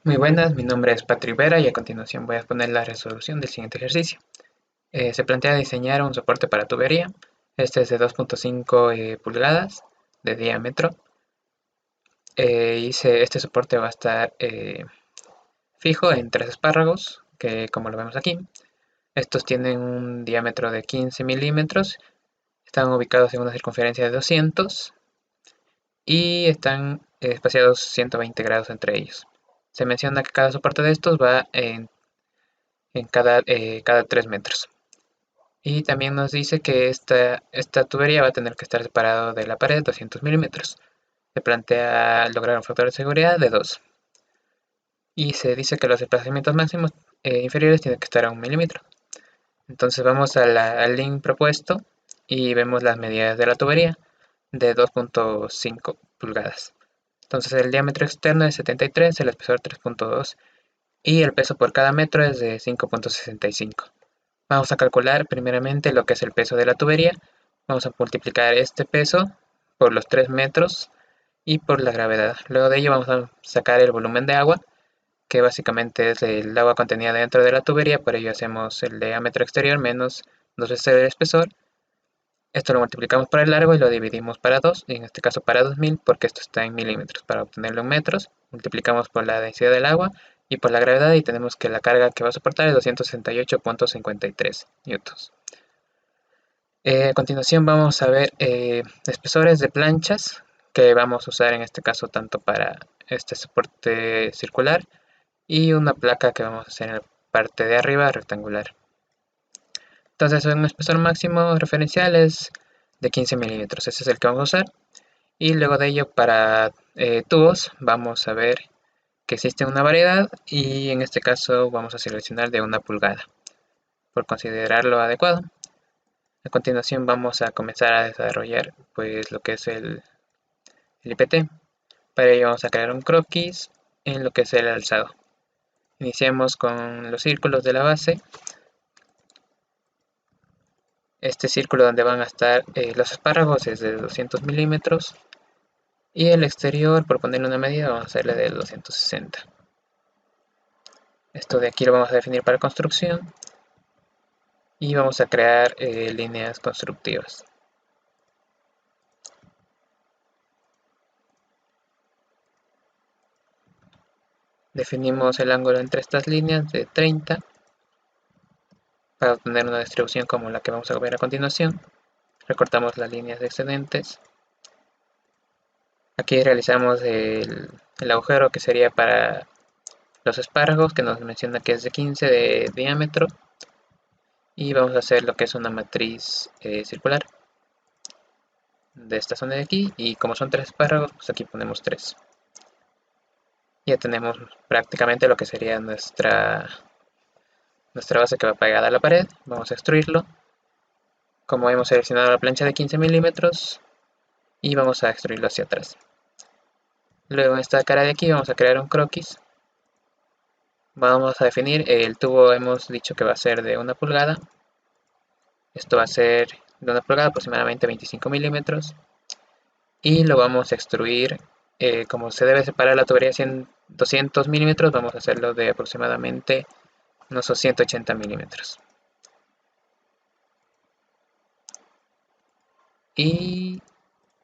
Muy buenas, mi nombre es Patrick Vera y a continuación voy a exponer la resolución del siguiente ejercicio. Se plantea diseñar un soporte para tubería. Este es de 2.5 pulgadas de diámetro. Este soporte va a estar fijo en tres espárragos, que como lo vemos aquí. Estos tienen un diámetro de 15 milímetros, están ubicados en una circunferencia de 200 y están espaciados 120 grados entre ellos. Se menciona que cada soporte de estos va en cada 3 metros. Y también nos dice que esta tubería va a tener que estar separado de la pared 200 milímetros. Se plantea lograr un factor de seguridad de 2. Y se dice que los desplazamientos máximos inferiores tienen que estar a 1 milímetro. Entonces vamos al link propuesto y vemos las medidas de la tubería de 2.5 pulgadas. Entonces el diámetro externo es 73, el espesor 3.2 y el peso por cada metro es de 5.65. Vamos a calcular primeramente lo que es el peso de la tubería. Vamos a multiplicar este peso por los 3 metros y por la gravedad. Luego de ello vamos a sacar el volumen de agua, que básicamente es el agua contenida dentro de la tubería. Por ello hacemos el diámetro exterior menos 2 veces el espesor. Esto lo multiplicamos por el largo y lo dividimos para 2, y en este caso para 2000, porque esto está en milímetros. Para obtenerlo en metros, multiplicamos por la densidad del agua y por la gravedad y tenemos que la carga que va a soportar es 268.53 newtons. A continuación vamos a ver espesores de planchas que vamos a usar en este caso tanto para este soporte circular y una placa que vamos a hacer en la parte de arriba rectangular. Entonces un espesor máximo referencial es de 15 milímetros, ese es el que vamos a usar. Y luego de ello para tubos vamos a ver que existe una variedad y en este caso vamos a seleccionar de 1 pulgada por considerarlo adecuado. A continuación vamos a comenzar a desarrollar pues lo que es el IPT. Para ello vamos a crear un croquis en lo que es el alzado. Iniciamos con los círculos de la base. Este círculo donde van a estar los espárragos es de 200 milímetros y el exterior, por ponerle una medida, vamos a hacerle de 260. Esto de aquí lo vamos a definir para construcción y vamos a crear líneas constructivas. Definimos el ángulo entre estas líneas de 30 para obtener una distribución como la que vamos a ver a continuación. Recortamos las líneas excedentes. Aquí realizamos el agujero que sería para los espárragos, que nos menciona que es de 15 de diámetro. Y vamos a hacer lo que es una matriz circular de esta zona de aquí. Y como son 3 espárragos, pues aquí ponemos 3. Ya tenemos prácticamente lo que sería nuestra base que va pegada a la pared. Vamos a extruirlo. Como hemos seleccionado la plancha de 15 milímetros, y vamos a extruirlo hacia atrás. Luego en esta cara de aquí vamos a crear un croquis. Vamos a definir el tubo, hemos dicho que va a ser de 1 pulgada. Esto va a ser de 1 pulgada, aproximadamente 25 milímetros. Y lo vamos a extruir, como se debe separar la tubería en 200 milímetros, vamos a hacerlo de aproximadamente unos 180 milímetros. Y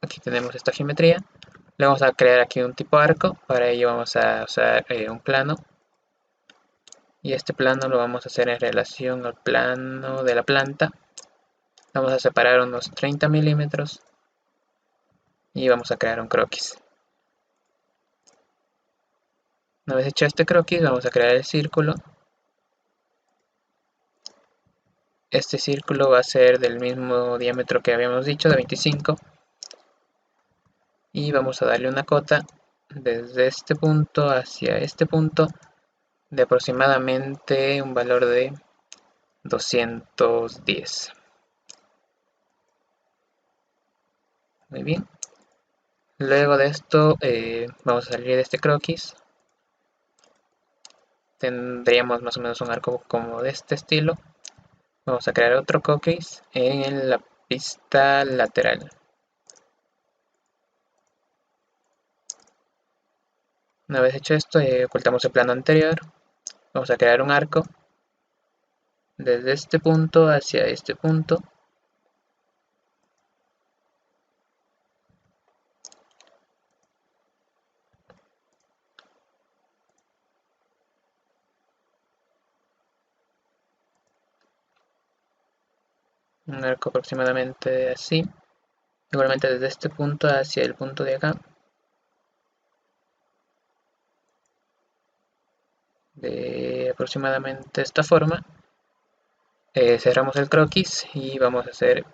aquí tenemos esta geometría. Le vamos a crear aquí un tipo arco. Para ello vamos a usar un plano. Y este plano lo vamos a hacer en relación al plano de la planta. Vamos a separar unos 30 milímetros. Y vamos a crear un croquis. Una vez hecho este croquis, vamos a crear el círculo. Este círculo va a ser del mismo diámetro que habíamos dicho, de 25. Y vamos a darle una cota desde este punto hacia este punto de aproximadamente un valor de 210. Muy bien. Luego de esto vamos a salir de este croquis. Tendríamos más o menos un arco como de este estilo. Vamos a crear otro croquis en la pista lateral. Una vez hecho esto, ocultamos el plano anterior. Vamos a crear un arco desde este punto hacia este punto. Un arco aproximadamente así. Igualmente desde este punto hacia el punto de acá. De aproximadamente esta forma. Cerramos el croquis y vamos a hacer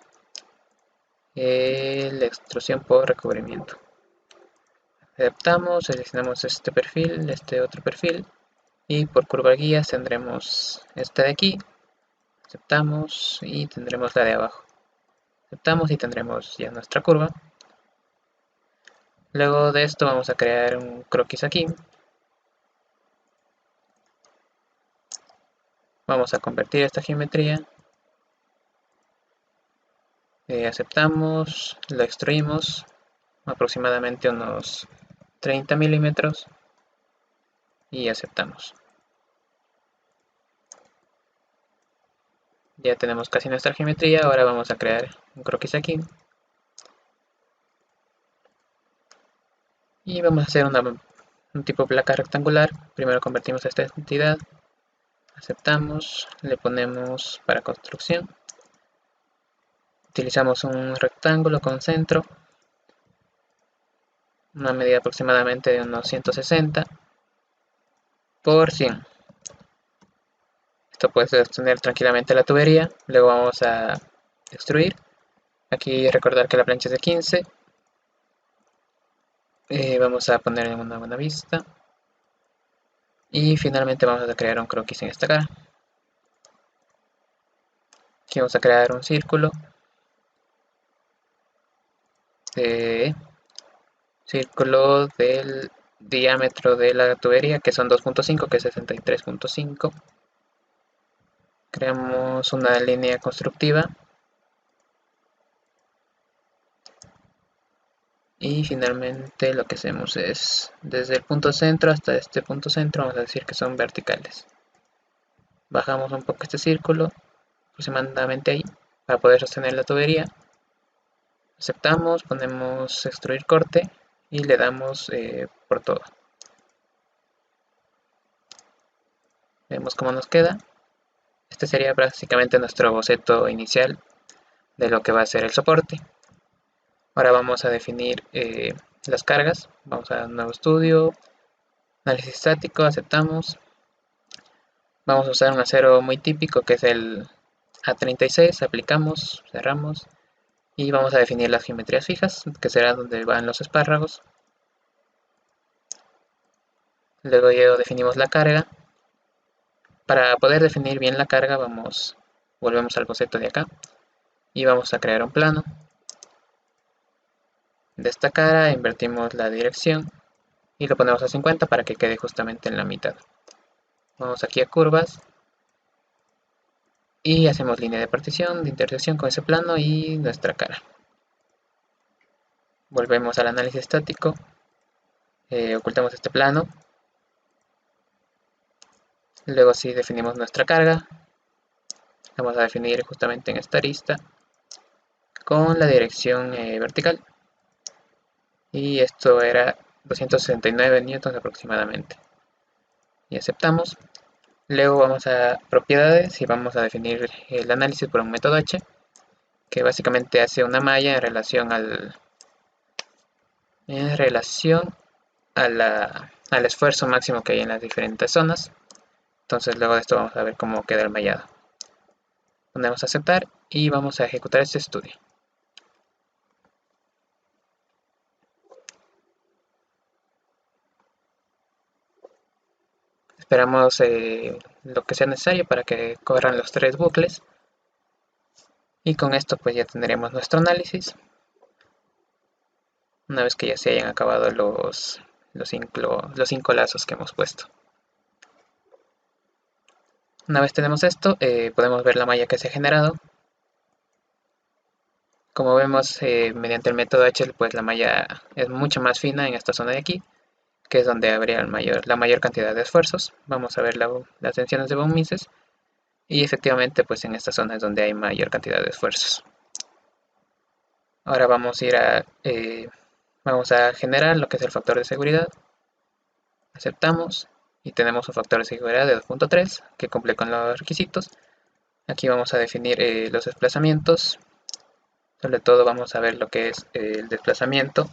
la extrusión por recubrimiento. Adaptamos, seleccionamos este perfil, este otro perfil y por curva guía tendremos esta de aquí. Aceptamos y tendremos la de abajo. Aceptamos y tendremos ya nuestra curva. Luego de esto vamos a crear un croquis aquí. Vamos a convertir esta geometría. Aceptamos, lo extruimos aproximadamente unos 30 milímetros y aceptamos. Ya tenemos casi nuestra geometría, ahora vamos a crear un croquis aquí. Y vamos a hacer un tipo placa rectangular. Primero convertimos esta entidad, aceptamos, le ponemos para construcción. Utilizamos un rectángulo con centro, una medida aproximadamente de unos 160 por 100. Esto puede sostener tranquilamente la tubería. Luego vamos a extruir. Aquí recordar que la plancha es de 15. Vamos a poner en una buena vista. Y finalmente vamos a crear un croquis en esta cara. Aquí vamos a crear un círculo. Círculo del diámetro de la tubería, que son 2.5, que es 63.5. Creamos una línea constructiva. Y finalmente lo que hacemos es, desde el punto centro hasta este punto centro, vamos a decir que son verticales. Bajamos un poco este círculo, aproximadamente ahí, para poder sostener la tubería. Aceptamos, ponemos extruir corte y le damos por todo. Vemos cómo nos queda. Este sería básicamente nuestro boceto inicial de lo que va a ser el soporte. Ahora vamos a definir las cargas. Vamos a nuevo estudio, análisis estático, aceptamos. Vamos a usar un acero muy típico que es el A36, aplicamos, cerramos y vamos a definir las geometrías fijas, que será donde van los espárragos. Luego ya definimos la carga. Para poder definir bien la carga volvemos al boceto de acá y vamos a crear un plano. De esta cara invertimos la dirección y lo ponemos a 50 para que quede justamente en la mitad. Vamos aquí a curvas y hacemos línea de partición, de intersección con ese plano y nuestra cara. Volvemos al análisis estático, ocultamos este plano, luego sí definimos nuestra carga, vamos a definir justamente en esta arista con la dirección vertical y esto era 269 newtons aproximadamente y aceptamos. Luego vamos a propiedades y vamos a definir el análisis por un método H, que básicamente hace una malla en relación al esfuerzo máximo que hay en las diferentes zonas. Entonces luego de esto vamos a ver cómo queda el mallado. Ponemos a aceptar y vamos a ejecutar este estudio. Esperamos lo que sea necesario para que corran los 3 bucles. Y con esto pues ya tendremos nuestro análisis. Una vez que ya se hayan acabado los 5 lazos que hemos puesto. Una vez tenemos esto, podemos ver la malla que se ha generado. Como vemos, mediante el método H, pues la malla es mucho más fina en esta zona de aquí que es donde habría la mayor cantidad de esfuerzos. Vamos a ver las tensiones de von Mises y efectivamente pues en esta zona es donde hay mayor cantidad de esfuerzos. Ahora vamos a generar lo que es el factor de seguridad. Aceptamos y tenemos un factor de seguridad de 2.3 que cumple con los requisitos. Aquí vamos a definir los desplazamientos. Sobre todo vamos a ver lo que es el desplazamiento.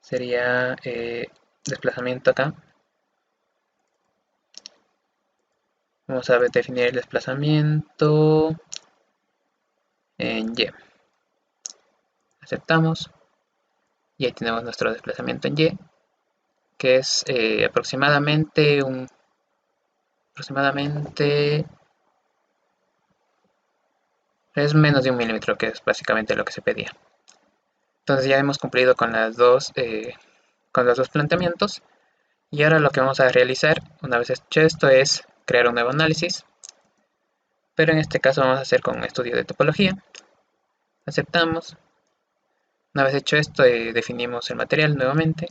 Sería desplazamiento acá. Vamos a definir el desplazamiento en Y. Aceptamos. Y ahí tenemos nuestro desplazamiento en Y, que es aproximadamente es menos de 1 milímetro, que es básicamente lo que se pedía. Entonces ya hemos cumplido con con los dos planteamientos. Y ahora lo que vamos a realizar, una vez hecho esto, es crear un nuevo análisis. Pero en este caso vamos a hacer con un estudio de topología. Aceptamos. Una vez hecho esto, definimos el material nuevamente.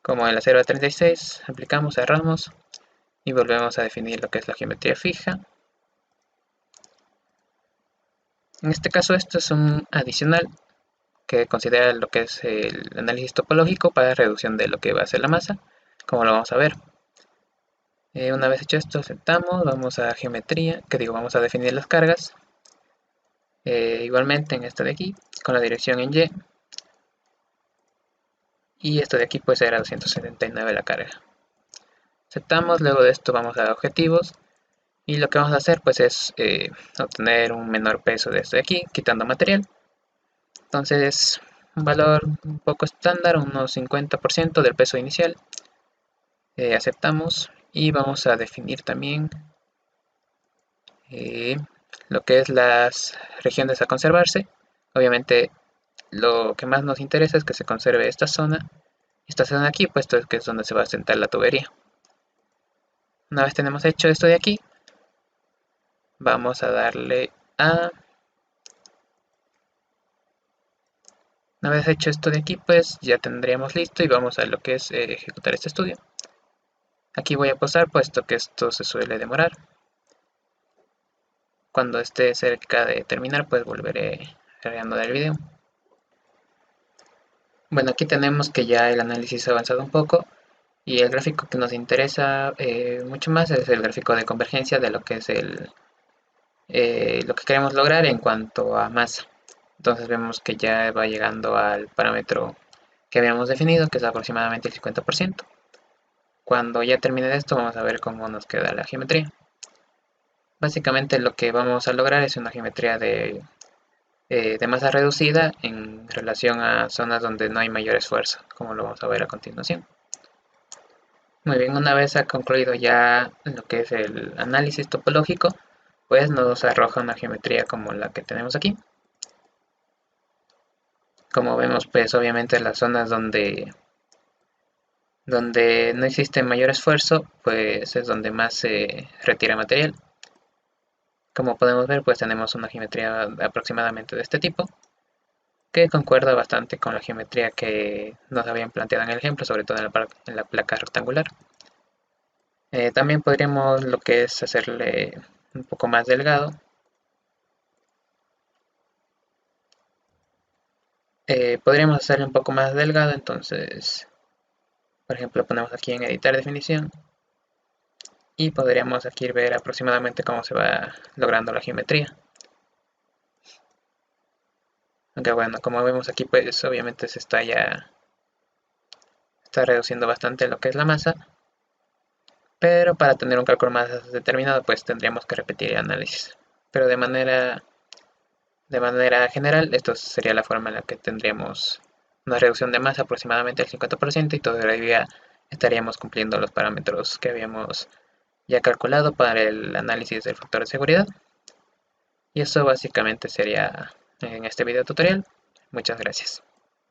Como en la celda 36, aplicamos, cerramos y volvemos a definir lo que es la geometría fija. En este caso esto es un adicional que considera lo que es el análisis topológico para reducción de lo que va a ser la masa, como lo vamos a ver. Una vez hecho esto, aceptamos, vamos a geometría, vamos a definir las cargas. Igualmente en esto de aquí, con la dirección en Y. Y esto de aquí pues era 279 la carga. Aceptamos, luego de esto vamos a objetivos. Y lo que vamos a hacer pues es obtener un menor peso de esto de aquí, quitando material. Entonces, un valor un poco estándar, unos 50% del peso inicial. Aceptamos y vamos a definir también lo que es las regiones a conservarse. Obviamente lo que más nos interesa es que se conserve esta zona aquí, puesto que es donde se va a sentar la tubería. Una vez tenemos hecho esto de aquí, vamos a darle a... Una vez hecho esto de aquí, pues ya tendríamos listo y vamos a lo que es ejecutar este estudio. Aquí voy a pausar puesto que esto se suele demorar. Cuando esté cerca de terminar, pues volveré cargando del video. Bueno, aquí tenemos que ya el análisis ha avanzado un poco y el gráfico que nos interesa mucho más es el gráfico de convergencia de lo que es lo que queremos lograr en cuanto a masa. Entonces vemos que ya va llegando al parámetro que habíamos definido, que es aproximadamente el 50%. Cuando ya termine esto, vamos a ver cómo nos queda la geometría. Básicamente lo que vamos a lograr es una geometría de masa reducida en relación a zonas donde no hay mayor esfuerzo, como lo vamos a ver a continuación. Muy bien, una vez ha concluido ya lo que es el análisis topológico, pues nos arroja una geometría como la que tenemos aquí. Como vemos, pues obviamente las zonas donde no existe mayor esfuerzo, pues es donde más se retira material. Como podemos ver, pues tenemos una geometría aproximadamente de este tipo, que concuerda bastante con la geometría que nos habían planteado en el ejemplo, sobre todo en la placa rectangular. También podríamos lo que es hacerle un poco más delgado. Podríamos hacerle un poco más delgado, entonces, por ejemplo, ponemos aquí en editar definición y podríamos aquí ver aproximadamente cómo se va logrando la geometría. Aunque bueno, como vemos aquí, pues obviamente se está reduciendo bastante lo que es la masa. Pero para tener un cálculo más determinado, pues tendríamos que repetir el análisis. Pero de manera general, esto sería la forma en la que tendríamos una reducción de masa aproximadamente del 50% y todavía estaríamos cumpliendo los parámetros que habíamos ya calculado para el análisis del factor de seguridad. Y eso básicamente sería en este video tutorial. Muchas gracias.